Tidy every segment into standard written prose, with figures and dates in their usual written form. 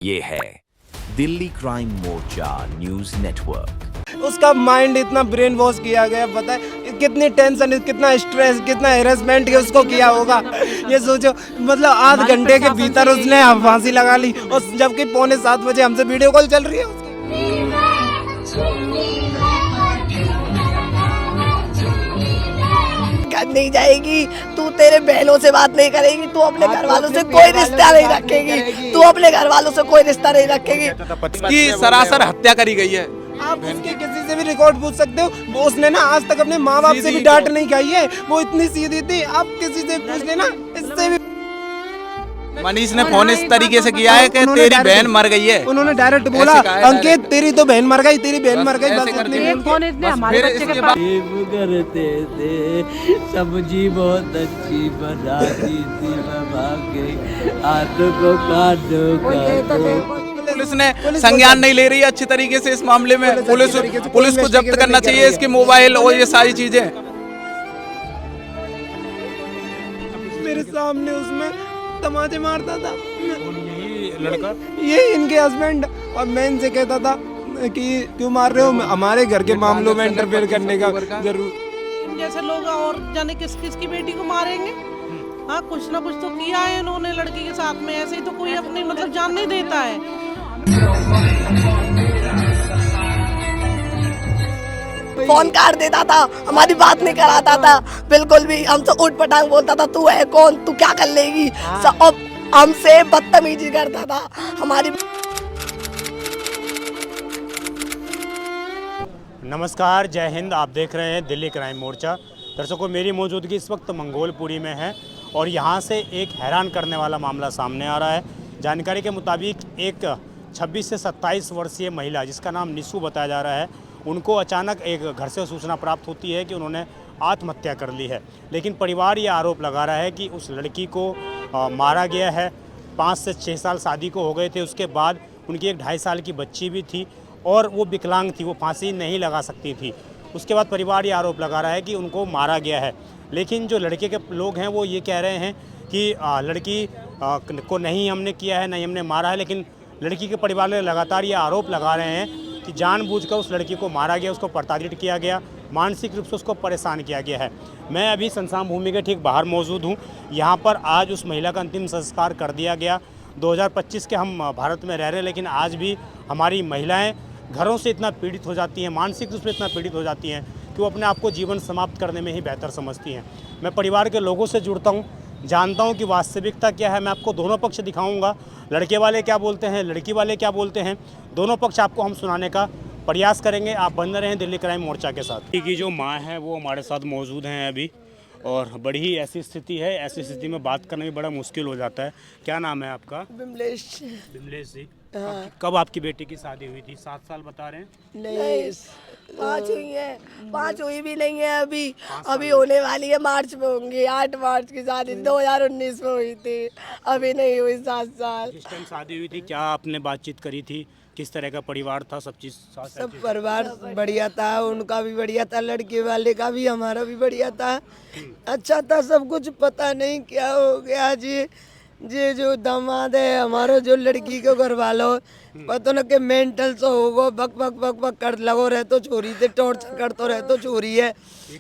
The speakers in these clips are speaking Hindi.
ये है दिल्ली क्राइम मोर्चा न्यूज नेटवर्क। उसका माइंड इतना ब्रेन वॉश किया गया, पता है कितनी टेंशन, कितना स्ट्रेस, कितना हैरेसमेंट के उसको किया होगा। ये सोचो, मतलब आध घंटे के भीतर उसने फांसी लगा ली, और जबकि 6:45 हमसे वीडियो कॉल चल रही है उसकी। नहीं जाएगी, तू तेरे बहनों से बात नहीं करेगी, तू अपने घर वालों से कोई रिश्ता नहीं रखेगी, तू अपने घर वालों से कोई रिश्ता नहीं रखेगी। की सरासर हत्या करी गई है। आप उसके किसी से भी रिकॉर्ड पूछ सकते हो, वो उसने ना आज तक अपने माँ बाप से भी डांट नहीं खाई है, वो इतनी सीधी थी। आप किसी से पूछ लेना, इससे भी। मनीष ने फोन इस तरीके से किया है कि तेरी बहन मर गई है। उन्होंने डायरेक्ट बोला, अंकित तेरी तो बहन मर गई, तेरी बहन मर गई। करते थे, सब्जी बहुत अच्छी बनाती थी, हाथों को काटो। पुलिस ने संज्ञान नहीं ले रही है अच्छी तरीके से इस मामले में। पुलिस को जब्त करना चाहिए इसके मोबाइल और ये सारी चीजें। मेरे सामने उसमें तमाचे मारता था यही लड़का, ये इनके हस्बैंड, और मैं इनसे कहता था कि क्यों मार रहे हो, हमारे घर के मामलों में इंटरफेयर करने का जरूर। जैसे लोग और जाने किस किस की बेटी को मारेंगे। हाँ, कुछ ना कुछ तो किया है इन्होंने लड़की के साथ में। ऐसे ही तो कोई अपनी मतलब जान नहीं देता है। फोन काट देता था, हमारी बात नहीं कराता था बिल्कुल भी। हमसे उठ पटांग बोलता था, तू है कौन, तू क्या कर लेगी। और हमसे बदतमीजी करता था हमारी। नमस्कार, जय हिंद। आप देख रहे हैं दिल्ली क्राइम मोर्चा। दर्शकों, मेरी मौजूदगी इस वक्त मंगोलपुरी में है और यहाँ से एक हैरान करने वाला मामला सामने आ रहा है। जानकारी के मुताबिक एक 26 से 27 वर्षीय महिला, जिसका नाम निशु बताया जा रहा है, उनको अचानक एक घर से सूचना प्राप्त होती है कि उन्होंने आत्महत्या कर ली है। लेकिन परिवार ये आरोप लगा रहा है कि उस लड़की को मारा गया है। 5 से 6 साल शादी को हो गए थे, उसके बाद उनकी एक 2.5 साल की बच्ची भी थी और वो विकलांग थी, वो फांसी नहीं लगा सकती थी। उसके बाद परिवार ये आरोप लगा रहा है कि उनको मारा गया है। लेकिन जो लड़के के लोग हैं वो ये कह रहे हैं कि लड़की को नहीं हमने किया है, नहीं हमने मारा है। लेकिन लड़की के परिवार ने लगातार ये आरोप लगा रहे हैं कि जानबूझकर उस लड़की को मारा गया, उसको प्रताड़ित किया गया, मानसिक रूप से उसको परेशान किया गया है। मैं अभी संसाम भूमि के ठीक बाहर मौजूद हूँ। यहाँ पर आज उस महिला का अंतिम संस्कार कर दिया गया। 2025 के हम भारत में रह रहे हैं, लेकिन आज भी हमारी महिलाएं घरों से इतना पीड़ित हो जाती हैं, मानसिक रूप से इतना पीड़ित हो जाती हैं कि वो अपने आप को जीवन समाप्त करने में ही बेहतर समझती हैं। मैं परिवार के लोगों से जुड़ता हूँ, जानता हूँ कि वास्तविकता क्या है। मैं आपको दोनों पक्ष दिखाऊंगा, लड़के वाले क्या बोलते हैं, लड़की वाले क्या बोलते हैं, दोनों पक्ष आपको हम सुनाने का प्रयास करेंगे। आप बने रहें दिल्ली क्राइम मोर्चा के साथ। की जो माँ है वो हमारे साथ मौजूद हैं अभी, और बड़ी ही ऐसी स्थिति है, ऐसी स्थिति में बात करना भी बड़ा मुश्किल हो जाता है। क्या नाम है आपका? बिमलेश। बिमलेश जी, हाँ। कब आपकी बेटी की शादी हुई थी? 7 साल बता रहे हैं? नहीं, 5 हुई है, 5 हुई भी नहीं है अभी होने वाली है। मार्च में होंगी, 8 मार्च की शादी 2019 में हुई थी, अभी नहीं हुई 7 साल। जिस टाइम शादी हुई थी क्या आपने बातचीत करी थी? किस तरह का परिवार था? सब चीज़ सब परिवार बढ़िया था, उनका भी बढ़िया था, लड़के वाले का भी, हमारा भी बढ़िया था, अच्छा था सब कुछ। पता नहीं क्या हो गया जी। जो दामाद है हमारा, जो लड़की को घर वालों पता न के मेंटल से होगो, बक बक बक बक कर लगो रहे तो छोरी थे, टॉर्चर कर तो रहे तो छोरी है।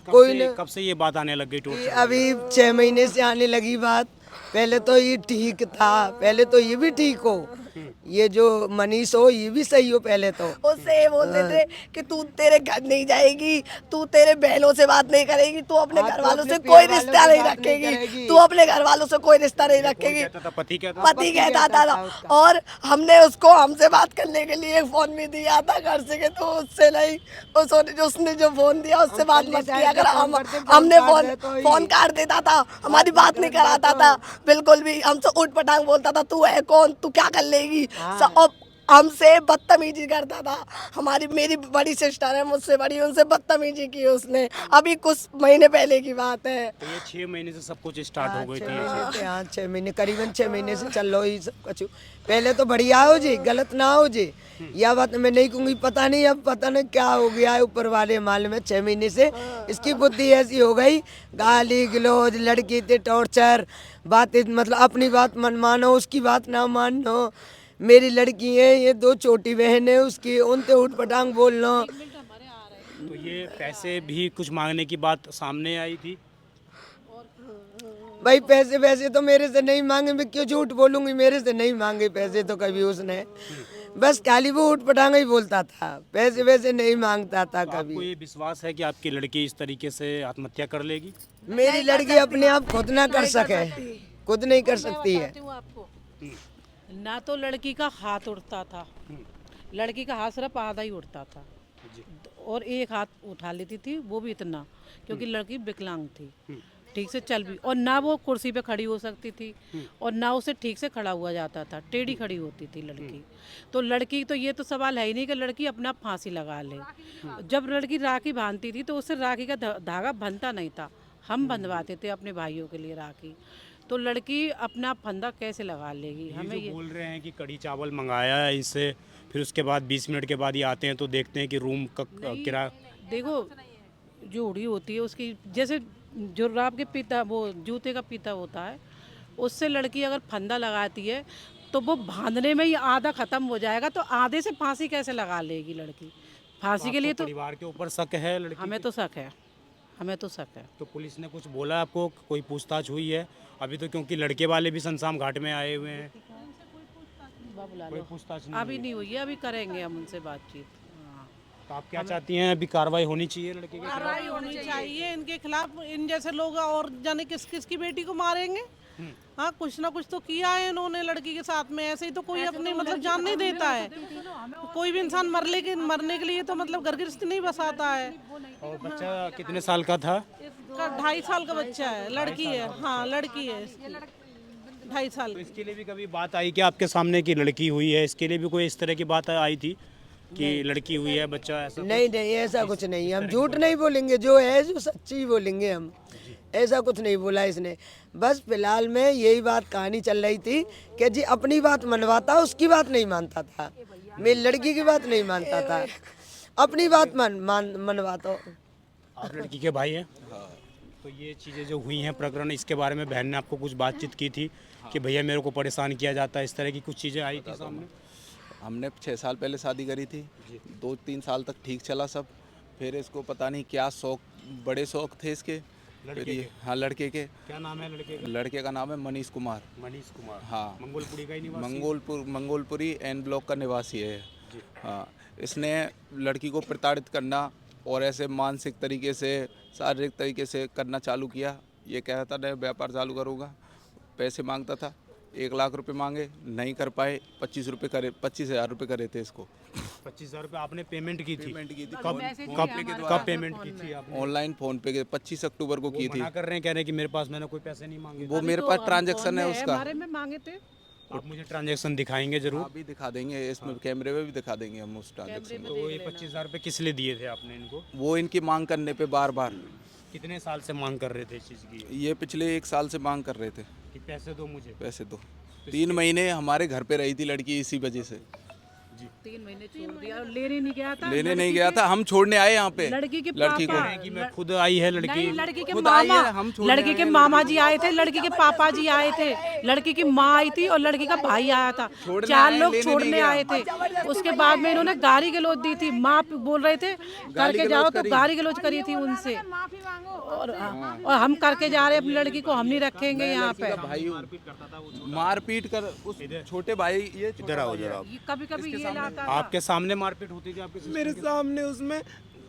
कब से ये बात आने लग गई? अभी 6 महीने से आने लगी बात। पहले तो ये ठीक था, पहले तो ये भी ठीक हो, ये जो मनीष हो ये भी सही हो। पहले तो उससे ये बोलते थे कि तू तेरे घर नहीं जाएगी, तू तेरे बहनों से बात नहीं करेगी, तू अपने घर वालों से कोई रिश्ता नहीं रखेगी, तू अपने घर वालों से कोई रिश्ता नहीं रखेगी। पति कहता था। और हमने उसको हमसे बात करने के लिए फोन भी दिया था घर से, कि तो उससे नहीं, उसने जो फोन दिया उससे बात मत किया कर। हमने फोन काट देता था, हमारी बात नहीं कराता था बिल्कुल भी। हमसे उठ पटांग बोलता था, तू है कौन, तू क्या कर लेगी। और हमसे बदतमीजी करता था। मेरी बड़ी सिस्टर है, मुझसे बड़ी, उनसे बदतमीजी की उसने। अभी कुछ महीने पहले की बात है। तो ये 6 महीने से सब कुछ स्टार्ट हो गई थी। हाँ, 6 महीने, करीबन 6 महीने से चल रहा ही सब कुछ। पहले तो बढ़िया हो जी, गलत ना हो जी, यह बात मैं नहीं कहूँगी। पता नहीं, अब पता नहीं क्या हो गया है ऊपर वाले माल में। 6 महीने से इसकी बुद्धि ऐसी हो गई, गाली गलौज, लड़की थे टॉर्चर, बातें मतलब अपनी बात मन मानो, उसकी बात ना मानो। मेरी लड़की है, ये 2 छोटी बहन है उसकी, उनसे उठ पटांग बोलना। तो ये पैसे भी कुछ मांगने की बात सामने आई थी। भाई पैसे वैसे तो मेरे से नहीं मांगे, मैं क्यों झूठ बोलूंगी, मेरे से नहीं मांगे पैसे तो कभी उसने, बस खाली वो उठ पटांग ही बोलता था, पैसे वैसे नहीं मांगता था तो कभी। आपको ये विश्वास है कि आपकी लड़की इस तरीके से आत्महत्या कर लेगी? मेरी लड़की अपने आप खुद ना कर सके, खुद नहीं कर सकती है। बताती हूँ आपको, ना तो लड़की का हाथ उठता था, लड़की का हाथ सिर्फ आधा ही उठता था और एक हाथ उठा लेती थी, वो भी इतना, क्योंकि लड़की विकलांग थी, ठीक से चल भी, और ना वो कुर्सी पे खड़ी हो सकती थी और ना उसे ठीक से खड़ा हुआ जाता था, टेढ़ी खड़ी होती थी लड़की। तो लड़की तो ये तो सवाल है ही नहीं कि लड़की अपना फांसी लगा ले। जब लड़की राखी बांधती थी तो उससे राखी का धागा बंधता नहीं था, हम बंधवाते थे अपने भाइयों के लिए राखी। तो लड़की अपना फंदा कैसे लगा लेगी? हमें ये ये बोल रहे हैं कि कड़ी चावल मंगाया है इससे, फिर उसके बाद 20 मिनट के बाद ये आते हैं तो देखते हैं कि रूम का किराया। देखो, जो उड़ी होती है उसकी, जैसे जुर्राब के पीता, वो जूते का पीता होता है, उससे लड़की अगर फंदा लगाती है तो वो बांधने में ही आधा खत्म हो जाएगा, तो आधे से फांसी कैसे लगा लेगी लड़की? फांसी के लिए तो परिवार के ऊपर शक है लड़की? हमें तो शक है, हमें तो शक है। तो पुलिस ने कुछ बोला आपको, कोई पूछताछ हुई है अभी तो? क्योंकि लड़के वाले भी संसाम घाट में आए हुए हैं, बुला कोई लो, पूछताछ नहीं अभी नहीं हुई है, अभी करेंगे हम उनसे बातचीत। हाँ। तो आप क्या चाहती हैं? अभी कार्रवाई होनी चाहिए लड़के के? कार्रवाई होनी चाहिए इनके खिलाफ। इन जैसे लोग और जाने किस किस की बेटी को मारेंगे? हाँ, कुछ ना कुछ तो किया है इन्होंने लड़की के साथ में। ऐसे ही तो कोई अपनी मतलब जान नहीं देता है, कोई भी इंसान मरने के लिए तो मतलब घर गृहस्थी नहीं बसाता है। और बच्चा कितने साल का था? इसका 2.5 साल का बच्चा है, लड़की है। हाँ, लड़की है इसकी, 2.5 साल तो की। इसके लिए भी कभी बात आई कि आपके सामने की लड़की हुई है, इसके लिए भी कोई इस तरह की बात आई थी कि लड़की हुई है, बच्चा ऐसा? नहीं नहीं, ऐसा कुछ नहीं, हम झूठ नहीं बोलेंगे, जो है जो सच्ची बोलेंगे हम, ऐसा कुछ नहीं बोला इसने। बस फिलहाल में यही बात कहानी चल रही थी कि जी अपनी बात मनवाता, उसकी बात नहीं मानता था, मेरी लड़की की बात नहीं मानता था, अपनी बात मनवाता। आप लड़की के भाई हैं? तो ये चीज़ें जो हुई हैं प्रकरण, इसके बारे में बहन ने आपको कुछ बातचीत की थी कि भैया मेरे को परेशान किया जाता है, इस तरह की कुछ चीज़ें आई थी सामने? हमने 6 साल पहले शादी करी थी, 2-3 साल तक ठीक चला सब, फिर इसको पता नहीं क्या शौक, बड़े शौक थे इसके, फिर ये, हाँ लड़के के। क्या नाम है लड़के का? लड़के का नाम है मनीष कुमार। मनीष कुमार। हाँ, मंगोलपुरी का ही निवासी? मंगोलपुरी एन ब्लॉक का निवासी है। हाँ, इसने लड़की को प्रताड़ित करना और ऐसे मानसिक तरीके से, शारीरिक तरीके से करना चालू किया। ये कह रहा था मैं व्यापार चालू करूँगा, पैसे मांगता था, 1 लाख रुपए मांगे, नहीं कर पाए, 25,000 रुपये करे थे इसको। 25,000 रुपये आपने पेमेंट की थी? पेमेंट की थी। कब पेमेंट की थी आपने? ऑनलाइन फ़ोन पे के 25 अक्टूबर को की थी। मना कर रहे हैं, कह रहे हैं कि मेरे पास मैंने कोई पैसे नहीं मांगे। वो मेरे पास ट्रांजैक्शन है उसका। हमारे में मांगे थे। आप मुझे ट्रांजैक्शन दिखाएंगे जरूर? अभी दिखा देंगे, इसमें कैमरे में भी दिखा देंगे हम उस ट्रांजैक्शन। तो ये 25,000 रुपये किस लिए दिए थे आपने इनको? वो इनकी मांग करने पे बार बार। कितने साल से मांग कर रहे थे इस चीज़ की? ये पिछले 1 साल से मांग कर रहे थे कि पैसे दो मुझे। पैसे दो। 3 महीने हमारे घर पे रही थी लड़की इसी वजह से। 3 महीने छोड़ दिया और लेने नहीं गया था। लेने नहीं गया था, हम छोड़ने आए यहाँ पे लड़की के लड़की पापा, को। कि मैं खुद आई है लड़की? नहीं, लड़की के खुद आई मामा, है, हम छोड़ने लड़की के मामा जी आए थे, लड़की के पापा जी आए थे, लड़की की माँ आई थी और लड़की का भाई आया था। 4 लोग छोड़ने आए थे। उसके बाद में इन्होंने गाली गलौज दी थी, माँ बोल रहे थे करके जाओ, तो गाली गलौज करी थी उनसे। और हम करके जा रहे अपनी लड़की को, हम नहीं रखेंगे यहाँ पे। भाई मारपीट कर उस छोटे भाई, ये इधर आओ जरा। कभी कभी ये लाता था। आपके सामने मारपीट होती थी आपके? मेरे सामने उसमें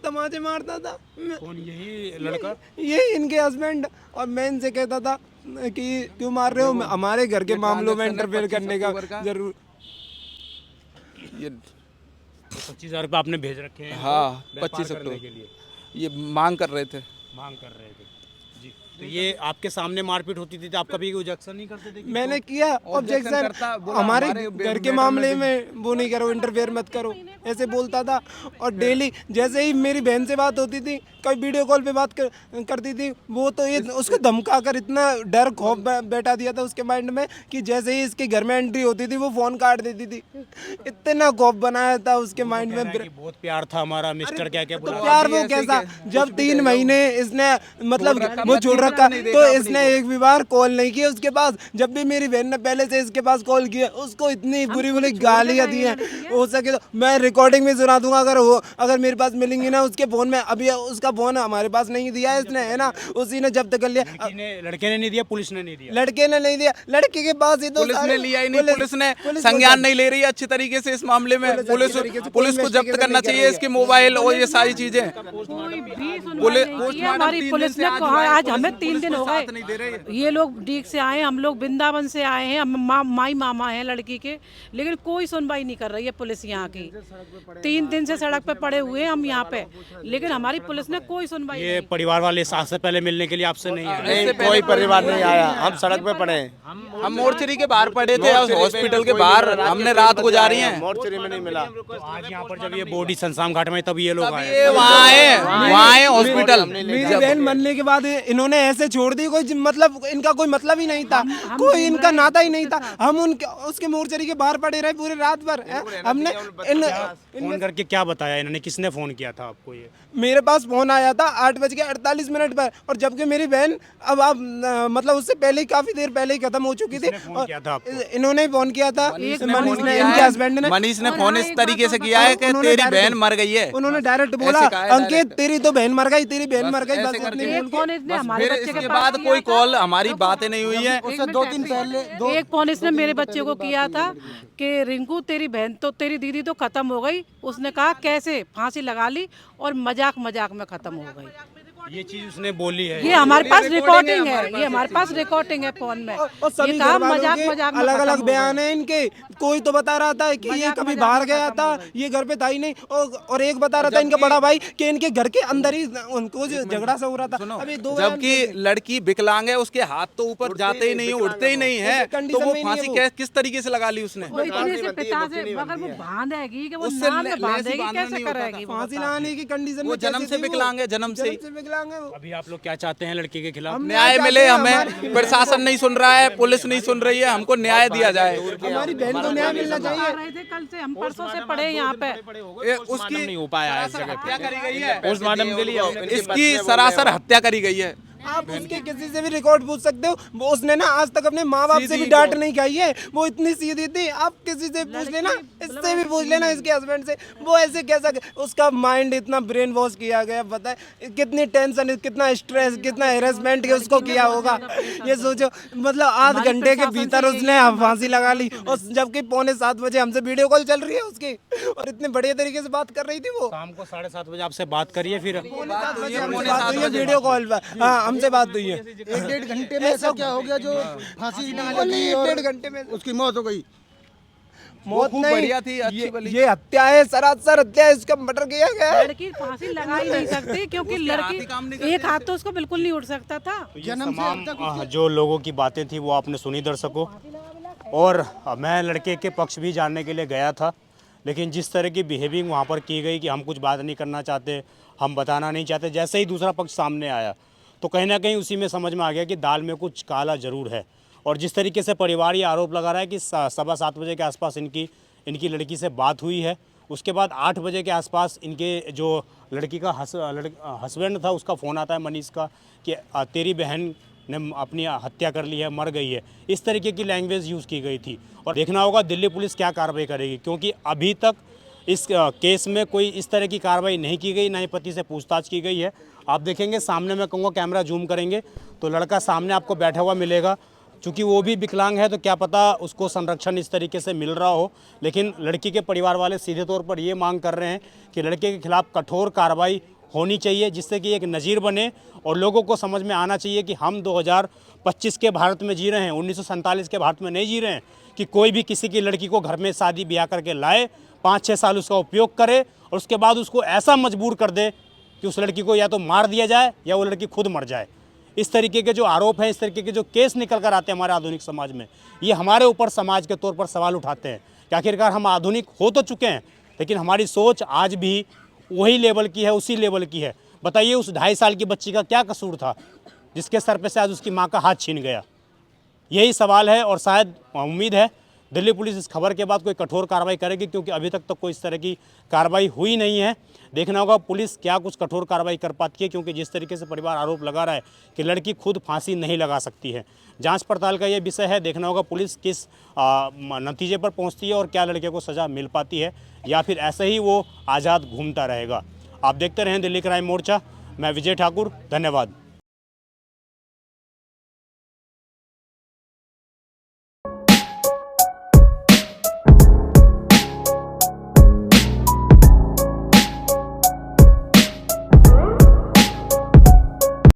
तमाचे मारता था। कौन, यही लड़का? ये इनके हस्बैंड, और मैं इनसे कहता था कि क्यों मार रहे हो, हमारे घर के मामलों में इंटरफेयर करने का जरूर। ये 25,000 रुपये आपने भेज रखे हैं? हाँ, व्यापार 25 करने अक्टूबर के लिए ये मांग कर रहे थे। मांग कर रहे थे जी। तो ये आपके सामने मारपीट होती थी तो आप कभी ऑब्जेक्शन नहीं करते थे? मैंने किया ऑब्जेक्शन, करता, बोला हमारे हमारे घर के मैटर मामले में वो नहीं करो, इंटरफेयर मत करो, ऐसे बोलता था। और डेली जैसे ही मेरी बहन से बात होती थी, कभी वीडियो कॉल पे बात करती थी, वो तो ये उसको धमका कर इतना डर खौफ बैठा दिया था उसके माइंड में कि जैसे ही इसके घर में एंट्री होती थी वो फ़ोन काट देती थी। इतना खौफ बनाया था उसके माइंड में। बहुत प्यार था हमारा, मिस्टर क्या क्या तो बोला? प्यार वो कैसा, जब 3 महीने इसने मतलब वो छोड़ रखा, तो इसने एक भी बार कॉल नहीं किया उसके पास। जब भी मेरी बहन ने पहले से इसके पास कॉल किया, उसको इतनी बुरी बुरी गालियाँ दी हैं। हो सके तो मैं रिकॉर्डिंग भी सुना दूंगा अगर मेरे पास मिलेंगी ना उसके फ़ोन में। अभी उसका फ़ोन हमारे पास नहीं दिया है इसने, है ना, उसी ने जब्त कर लिया। लड़के ने नहीं दिया, पुलिस ने नहीं दिया। लड़के ने नहीं दिया, लड़के के पास ही तो पुलिस ने लिया ही नहीं, पुलिस ने संज्ञान नहीं ले रही है अच्छी तरीके से इस मामले में। पुलिस को जब्त करना चाहिए इसके मोबाइल और ये सारी चीजें। हमारी पुलिस ने कहा, आज हमें 3 दिन हो गए, ये लोग डीग से आए, हम लोग वृंदावन से आए हैं, माई मामा हैं लड़की के, लेकिन कोई सुनवाई नहीं कर रही है पुलिस यहाँ की। 3 दिन से सड़क पे पड़े हुए हैं हम यहाँ पे, लेकिन हमारी पुलिस ने कोई सुनवाई ये परिवार वाले साथ से पहले मिलने के लिए आपसे नहीं आए? नहीं, कोई परिवार नहीं आया, हम सड़क पे पड़े हैं। हम मोर्चरी के बाहर पड़े थे, हॉस्पिटल के बाहर हमने रात गुजारी है। मोर्चरी में नहीं मिला। तो आज यहाँ पर जब ये बॉडी संसाम घाट में, तब ये लोग आए, ये वहाँ आए हॉस्पिटल। मेरी बहन मरने के बाद इन्होंने ऐसे छोड़ दी, कोई मतलब इनका कोई मतलब ही नहीं था, कोई इनका नाता ही नहीं था। हम उनके उसके मोर्चरी के बाहर पड़े रहे पूरे रात भर। हमने फोन करके क्या बताया इन्होंने? किसने फोन किया था आपको? ये मेरे पास फोन आया था 8:48 पर, और जबकि मेरी बहन अब आप मतलब उससे पहले काफी देर पहले ही खत्म हो चुकी थी। किया था आपको? इन्होंने फोन किया था, मनीष ने, इनके हस्बैंड ने। मनीष ने फोन इस तरीके से किया है कि तेरी बहन मर गई है। उन्होंने डायरेक्ट बोला, अंकित तेरी तो बहन मर गई, तेरी बहन मर गई, बस इतनी। फिर इसके बाद कोई कॉल, हमारी बातें नहीं हुई है। उससे 2 दिन पहले एक फोन इसने मेरे बच्चे को किया था कि रिंकू तेरी बहन तो, तेरी दीदी तो खत्म हो गई। उसने कहा कैसे, फांसी लगा ली, और मजाक मजाक में खत्म हो गई। ये चीज उसने बोली है, ये हमारे पास रिकॉर्डिंग है, ये हमारे पास रिकॉर्डिंग है फोन में। और सभी ये कहा घर वालों मजाक के मजाक में अलग खत्म अलग हो बयान गई। है इनके। कोई तो बता रहा था कि ये कभी बाहर गया था, ये घर पे था ही नहीं, और एक बता रहा था इनका बड़ा भाई कि इनके घर के अंदर ही उनको जो झगड़ा सा हो रहा था। अभी जबकि लड़की विकलांग है, उसके हाथ तो ऊपर जाते ही नहीं, उठते ही नहीं है, तो वो फांसी किस तरीके से लगा ली उसने? वो इतने से पिता से, अगर वो बांधेगी कि वो नाम में बांधेगी, कैसे करेगी? फांसी लगाने की कंडीशन वो जन्म से विकलांग है, जन्म से विकलांग है वो। अभी आप लोग क्या चाहते हैं लड़के के खिलाफ? न्याय मिले हमें। प्रशासन नहीं सुन रहा है, पुलिस नहीं सुन रही है, हमको न्याय दिया जाए। हमारी बहन को न्याय मिलना चाहिए। रहे थे कल से, हम परसों से पड़े यहाँ पे। उसकी नहीं हो पाया इस जगह हत्या करी गई है, पोस्टमार्टम के लिए। इसकी सरासर हत्या करी गई है। आप उसके किसी से भी रिकॉर्ड पूछ सकते हो, वो उसने ना आज तक अपने माँ बाप से भी डांट नहीं खाई है, वो इतनी सीधी थी। आप किसी से पूछ लेना, इससे भी पूछ लेना, इसके हस्बैंड से, वो ऐसे कैसा, उसका माइंड इतना ब्रेन वॉश किया गया। बताए कितनी टेंशन, कितना स्ट्रेस, कितना हेरेसमेंट उसको किया होगा, ये सोचो। मतलब आध घंटे के भीतर उसने फांसी लगा ली, और जबकि 6:45 हमसे वीडियो कॉल चल रही है उसकी, और इतने बढ़िया तरीके से बात कर रही थी वो। शाम को 7:30 बजे आपसे बात करिए, फिर 7:30 वीडियो कॉल पर, हाँ हमसे बात हुई है। 1-1.5 घंटे में ऐसा क्या हो गया जो फांसी ओनली 1-1.5 घंटे में उसकी मौत हो गई? मौत नहीं, बढ़िया थी, अच्छी भली। ये हत्या है, सरासर हत्या है, इसका मर्डर किया गया है। लड़की फांसी लगा ही नहीं सकती, क्योंकि लड़की एक हाथ तो उसको बिल्कुल नहीं उठ सकता था। जन्म से अब तक जो लोगों की बातें थी वो आपने सुनी दर्शकों, और मैं लड़के के पक्ष भी जानने के लिए गया था, लेकिन जिस तरह की बिहेविंग वहाँ पर की गई कि हम कुछ बात नहीं करना चाहते, हम बताना नहीं चाहते, जैसे ही दूसरा पक्ष सामने आया तो कहीं ना कहीं उसी में समझ में आ गया कि दाल में कुछ काला ज़रूर है। और जिस तरीके से परिवार ये आरोप लगा रहा है कि 7:15 बजे के आसपास इनकी लड़की से बात हुई है, उसके बाद 8 बजे के आसपास इनके जो लड़की का हस्बैंड था उसका फ़ोन आता है मनीष का कि तेरी बहन ने अपनी हत्या कर ली है, मर गई है। इस तरीके की लैंग्वेज यूज़ की गई थी, और देखना होगा दिल्ली पुलिस क्या कार्रवाई करेगी, क्योंकि अभी तक इस केस में कोई इस तरह की कार्रवाई नहीं की गई, ना ही पति से पूछताछ की गई है। आप देखेंगे सामने, मैं कहूँगा कैमरा जूम करेंगे तो लड़का सामने आपको बैठा हुआ मिलेगा। चूँकि वो भी विकलांग है तो क्या पता उसको संरक्षण इस तरीके से मिल रहा हो, लेकिन लड़की के परिवार वाले सीधे तौर पर ये मांग कर रहे हैं कि लड़के के खिलाफ कठोर कार्रवाई होनी चाहिए, जिससे कि एक नज़ीर बने और लोगों को समझ में आना चाहिए कि हम 2025 के भारत में जी रहे हैं, 1947 के भारत में नहीं जी रहे हैं कि कोई भी किसी की लड़की को घर में शादी ब्याह करके लाए, 5-6 साल उसका उपयोग करे और उसके बाद उसको ऐसा मजबूर कर दे कि उस लड़की को या तो मार दिया जाए या वो लड़की खुद मर जाए। इस तरीके के जो आरोप हैं, इस तरीके के जो केस निकल कर आते हैं हमारे आधुनिक समाज में, ये हमारे ऊपर समाज के तौर पर सवाल उठाते हैं कि आखिरकार हम आधुनिक हो तो चुके हैं, लेकिन हमारी सोच आज भी वही लेवल की है, उसी लेवल की है। बताइए उस 2.5 साल की बच्ची का क्या कसूर था जिसके सर पे से आज उसकी माँ का हाथ छीन गया? यही सवाल है, और शायद उम्मीद है दिल्ली पुलिस इस खबर के बाद कोई कठोर कार्रवाई करेगी, क्योंकि अभी तक तो कोई इस तरह की कार्रवाई हुई नहीं है। देखना होगा पुलिस क्या कुछ कठोर कार्रवाई कर पाती है, क्योंकि जिस तरीके से परिवार आरोप लगा रहा है कि लड़की खुद फांसी नहीं लगा सकती है। जांच पड़ताल का ये विषय है, देखना होगा पुलिस किस नतीजे पर पहुंचती है और क्या लड़के को सज़ा मिल पाती है, या फिर ऐसे ही वो आज़ाद घूमता रहेगा। आप देखते रहें दिल्ली क्राइम मोर्चा। मैं विजय ठाकुर, धन्यवाद।